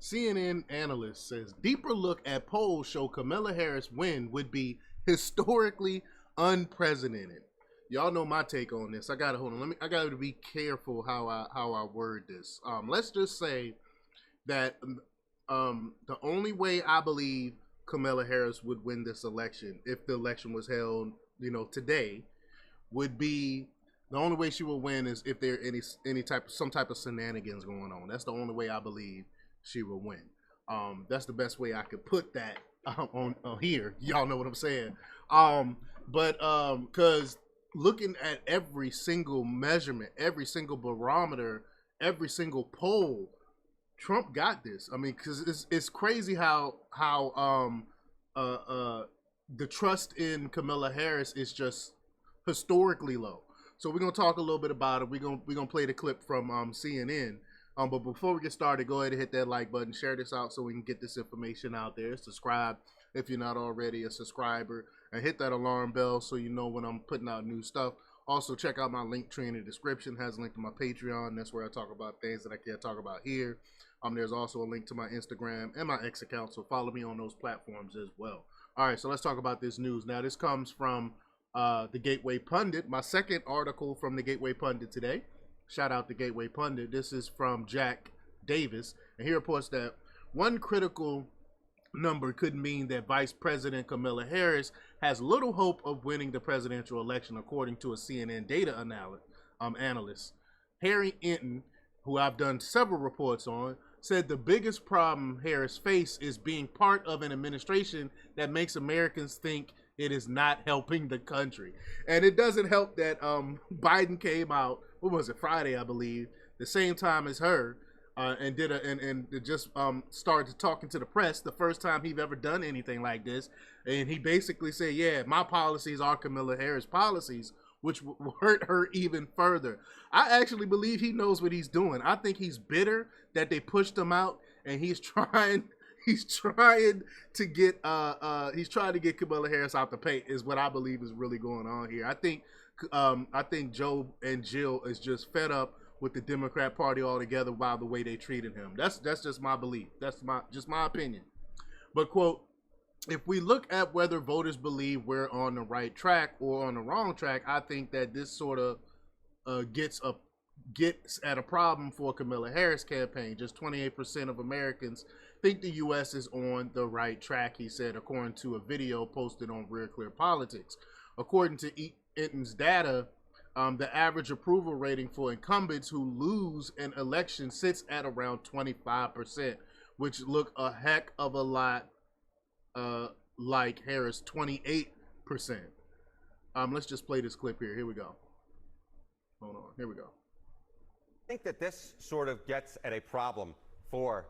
CNN analyst says deeper look at polls show Kamala Harris win would be historically unprecedented. Y'all know my take on this. I gotta hold on. I gotta be careful how I word this. Let's just say that the only way I believe Kamala Harris would win this election, if the election was held, today, would be the only way she will win is if there some type of shenanigans going on. That's the only way I believe she will win. That's the best way I could put that on here. Y'all know what I'm saying. Because looking at every single measurement, every single barometer, every single poll, Trump got this. I mean, because it's crazy how the trust in Kamala Harris is just historically low. So we're gonna talk a little bit about it. We're gonna play the clip from CNN. But before we get started, go ahead and hit that like button, share this out so we can get this information out there. Subscribe if you're not already a subscriber, and hit that alarm bell so you know when I'm putting out new stuff. Also, check out my link tree in the description. It has a link to my Patreon. That's where I talk about things that I can't talk about here. There's also a link to my Instagram and my X account, so follow me on those platforms as well. All right, so let's talk about this news. Now, this comes from the Gateway Pundit, my second article from the Gateway Pundit today. Shout out to Gateway Pundit. This is from Jack Davis, and he reports that one critical number could mean that Vice President Kamala Harris has little hope of winning the presidential election, according to a CNN data analyst. Harry Enton, who I've done several reports on, said the biggest problem Harris faces is being part of an administration that makes Americans think it is not helping the country. And it doesn't help that Biden came out, what was it, Friday, I believe, the same time as her, and just started talking to the press, the first time he'd ever done anything like this. And he basically said, yeah, my policies are Kamala Harris policies, which will hurt her even further. I actually believe he knows what he's doing. I think he's bitter that they pushed him out, and he's trying to get Kamala Harris out the paint, is what I believe is really going on here. I think Joe and Jill is just fed up with the Democrat Party altogether by the way they treated him. That's just my belief. That's my opinion. But quote, if we look at whether voters believe we're on the right track or on the wrong track, I think that this sort of gets at a problem for Kamala Harris campaign. Just 28% of Americans think the U.S. is on the right track, he said, according to a video posted on Real Clear Politics. According to Enton's data, the average approval rating for incumbents who lose an election sits at around 25%, which look a heck of a lot like Harris, 28%. Let's just play this clip here. Here we go. Hold on. Here we go. I think that this sort of gets at a problem for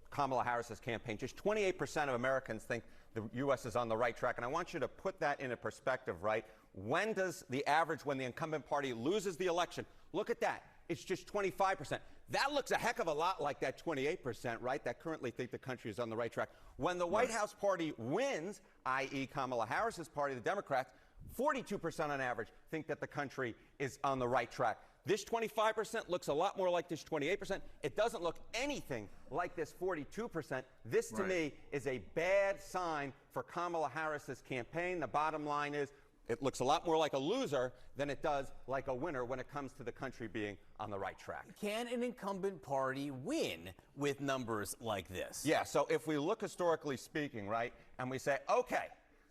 Kamala Harris's campaign. Just 28% of Americans think the U.S. is on the right track. And I want you to put that into perspective, right? When does the average, when the incumbent party loses the election, look at that. It's just 25%. That looks a heck of a lot like that 28%, right, that currently think the country is on the right track. When the White House party wins, i.e. Kamala Harris's party, the Democrats, 42% on average think that the country is on the right track. This 25% looks a lot more like this 28%. It doesn't look anything like this 42%. This, to me, is a bad sign for Kamala Harris's campaign. The bottom line is it looks a lot more like a loser than it does like a winner when it comes to the country being on the right track. Can an incumbent party win with numbers like this? Yeah, so if we look historically speaking, right, and we say, okay,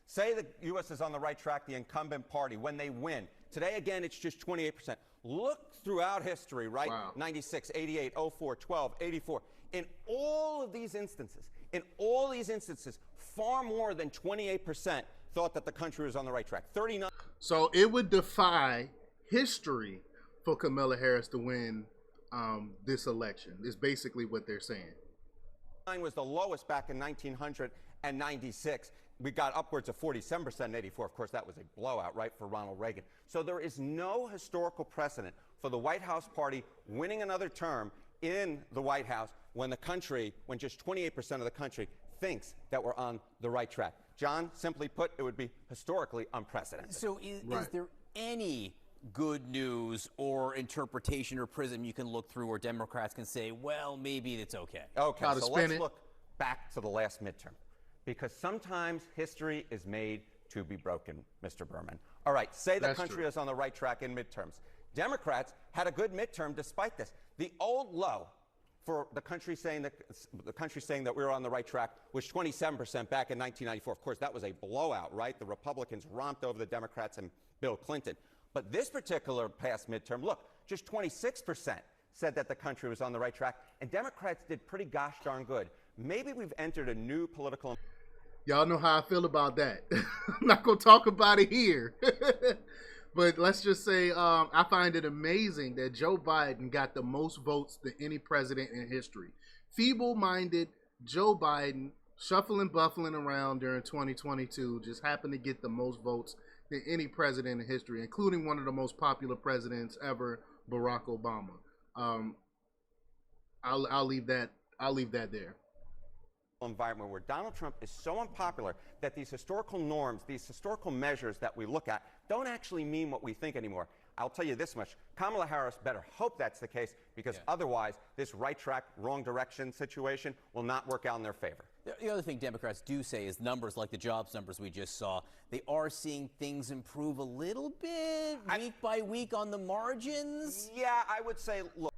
say the U.S. is on the right track, the incumbent party, when they win. Today, again, it's just 28%. Look throughout history, right? Wow. 96, 88, 04, 12, 84. In all of these instances, far more than 28% thought that the country was on the right track. 39. So it would defy history for Kamala Harris to win this election, is basically what they're saying. Was the lowest back in 1996. We got upwards of 47% in 84. Of course, that was a blowout, right, for Ronald Reagan. So there is no historical precedent for the White House party winning another term in the White House when just 28% of the country thinks that we're on the right track. John, simply put, it would be historically unprecedented. So is there any good news or interpretation or prism you can look through where Democrats can say, well, maybe it's okay? Okay, How to so spin let's it. look back to the last midterm, because sometimes history is made to be broken, Mr. Berman. All right, say the That's country true. is on the right track in midterms. Democrats had a good midterm despite this. The old low for the country saying that we were on the right track was 27% back in 1994. Of course, that was a blowout, right? The Republicans romped over the Democrats and Bill Clinton. But this particular past midterm, look, just 26% said that the country was on the right track, and Democrats did pretty gosh darn good. Maybe we've entered a new political... Y'all know how I feel about that. I'm not going to talk about it here. But let's just say I find it amazing that Joe Biden got the most votes than any president in history. Feeble-minded Joe Biden, shuffling, buffling around during 2022, just happened to get the most votes than any president in history, including one of the most popular presidents ever, Barack Obama. I'll leave that there. Environment where Donald Trump is so unpopular that these historical norms, these historical measures that we look at don't actually mean what we think anymore. I'll tell you this much. Kamala Harris better hope that's the case, because otherwise this right track, wrong direction situation will not work out in their favor. The other thing Democrats do say is numbers like the jobs numbers we just saw, they are seeing things improve a little bit week by week on the margins. Yeah, I would say, look.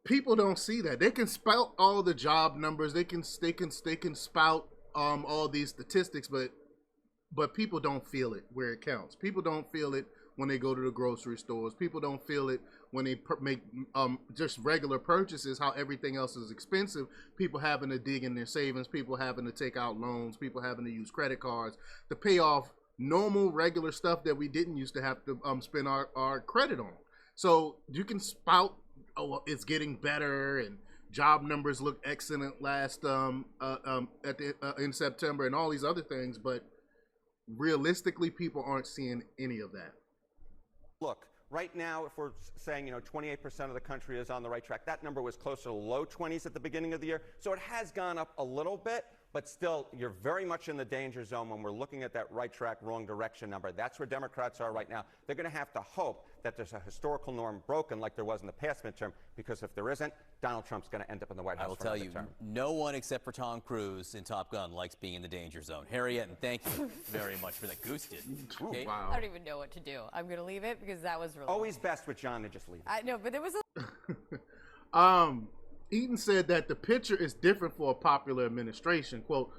People don't see that. They can spout all the job numbers. They can spout all these statistics, but people don't feel it where it counts. People don't feel it when they go to the grocery stores. People don't feel it when they make just regular purchases, how everything else is expensive. People having to dig in their savings, people having to take out loans, people having to use credit cards to pay off normal, regular stuff that we didn't used to have to spend our credit on. So you can spout, oh, well, it's getting better and job numbers look excellent last in September and all these other things, but realistically, people aren't seeing any of that. Look, right now, if we're saying, 28% of the country is on the right track, that number was closer to low 20s at the beginning of the year. So it has gone up a little bit, but still, you're very much in the danger zone when we're looking at that right track, wrong direction number. That's where Democrats are right now. They're going to have to hope that there's a historical norm broken like there was in the past midterm, because if there isn't, Donald Trump's going to end up in the White House. I will for tell another you, term. no one except for Tom Cruise in Top Gun likes being in the danger zone. Harriet, and thank you very much for that. Goose did. Ooh, wow. I don't even know what to do. I'm going to leave it because that was really... Always best with John to just leave it. I know, but there was a... Eaton said that the picture is different for a popular administration. Quote,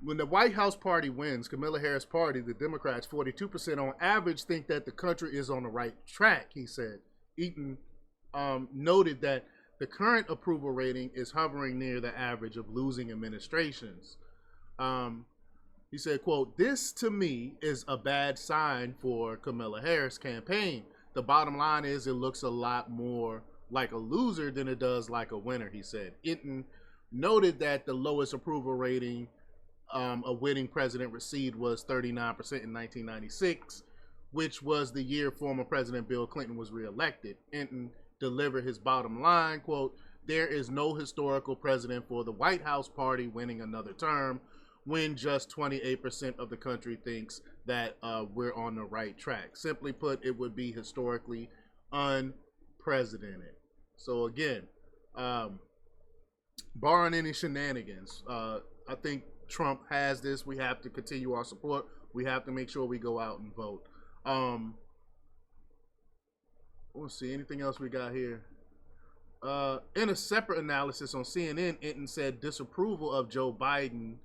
when the White House party wins, Kamala Harris' party, the Democrats, 42% on average think that the country is on the right track, he said. Eaton noted that the current approval rating is hovering near the average of losing administrations. He said, quote, this to me is a bad sign for Kamala Harris' campaign. The bottom line is it looks a lot more like a loser than it does like a winner, he said. Eaton noted that the lowest approval rating a winning president received was 39% in 1996, which was the year former President Bill Clinton was reelected. Hinton delivered his bottom line, quote, there is no historical precedent for the White House party winning another term when just 28% of the country thinks that we're on the right track. Simply put, it would be historically unprecedented. So again, barring any shenanigans, I think Trump has this. We have to continue our support. We have to make sure we go out and vote. Let's see, anything else we got here? In a separate analysis on CNN, Hinton said disapproval of Joe Biden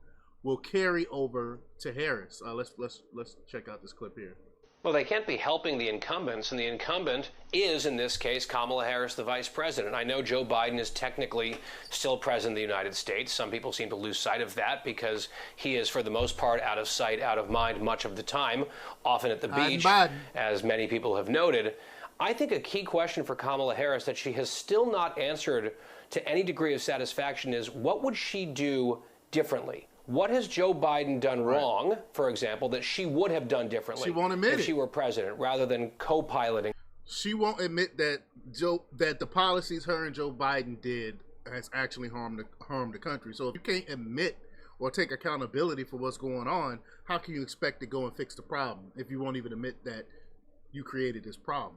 will carry over to Harris. Let's check out this clip here. Well, they can't be helping the incumbents, and the incumbent is, in this case, Kamala Harris, the vice president. I know Joe Biden is technically still president of the United States. Some people seem to lose sight of that because he is, for the most part, out of sight, out of mind much of the time, often at the beach, as many people have noted. I think a key question for Kamala Harris that she has still not answered to any degree of satisfaction is, what would she do differently? What has Joe Biden done wrong, for example, that she would have done differently she won't admit if it. she were president, rather than co-piloting? She won't admit that the policies her and Joe Biden did has actually harmed the country. So if you can't admit or take accountability for what's going on, how can you expect to go and fix the problem if you won't even admit that you created this problem.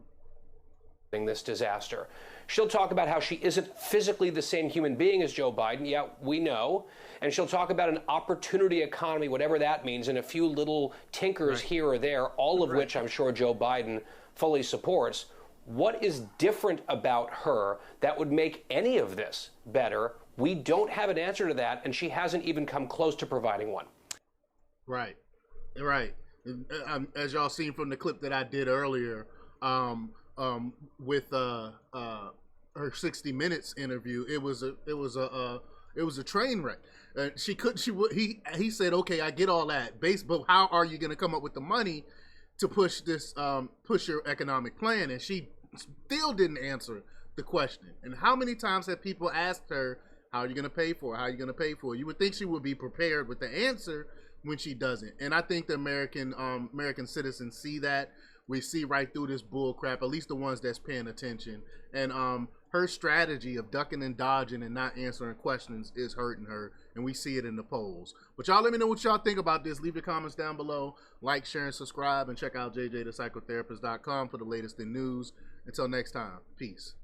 This disaster. She'll talk about how she isn't physically the same human being as Joe Biden. Yeah, we know. And she'll talk about an opportunity economy, whatever that means, and a few little tinkers here or there, all of which I'm sure Joe Biden fully supports. What is different about her that would make any of this better? We don't have an answer to that, and she hasn't even come close to providing one. Right. As y'all seen from the clip that I did earlier, with her 60 Minutes interview, it was a train wreck. He said, okay, I get all that, but how are you going to come up with the money to push your economic plan? And she still didn't answer the question. And how many times have people asked her, how are you going to pay for it? How are you going to pay for it? You would think she would be prepared with the answer when she doesn't. And I think the American citizens see that. We see right through this bull crap, at least the ones that's paying attention. And her strategy of ducking and dodging and not answering questions is hurting her, and we see it in the polls. But y'all let me know what y'all think about this. Leave your comments down below. Like, share, and subscribe, and check out jjthepsychotherapist.com for the latest in news. Until next time, peace.